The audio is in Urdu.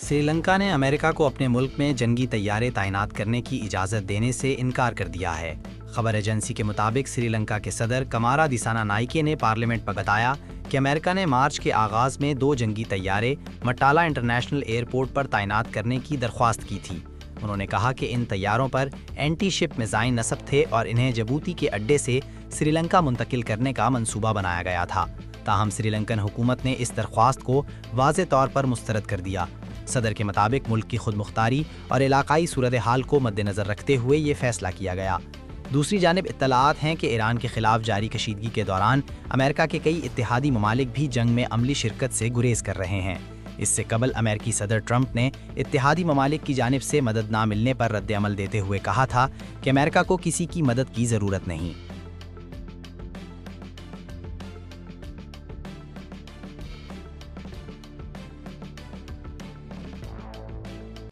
سری لنکا نے امریکہ کو اپنے ملک میں جنگی طیارے تعینات کرنے کی اجازت دینے سے انکار کر دیا ہے۔ خبر ایجنسی کے مطابق سری لنکا کے صدر کمارا دیسانا نائکے نے پارلیمنٹ پر بتایا کہ امریکہ نے مارچ کے آغاز میں 2 جنگی طیارے مٹالا انٹرنیشنل ایئرپورٹ پر تعینات کرنے کی درخواست کی تھی۔ انہوں نے کہا کہ ان طیاروں پر اینٹی شپ میزائل نصب تھے اور انہیں جبوتی کے اڈے سے سری لنکا منتقل کرنے کا منصوبہ بنایا گیا تھا۔ تاہم سری لنکن حکومت نے اس درخواست کو واضح طور پر مسترد کر دیا۔ صدر کے مطابق ملک کی خود مختاری اور علاقائی صورتحال کو مد نظر رکھتے ہوئے یہ فیصلہ کیا گیا۔ دوسری جانب اطلاعات ہیں کہ ایران کے خلاف جاری کشیدگی کے دوران امریکہ کے کئی اتحادی ممالک بھی جنگ میں عملی شرکت سے گریز کر رہے ہیں۔ اس سے قبل امریکی صدر ٹرمپ نے اتحادی ممالک کی جانب سے مدد نہ ملنے پر رد عمل دیتے ہوئے کہا تھا کہ امریکہ کو کسی کی مدد کی ضرورت نہیں۔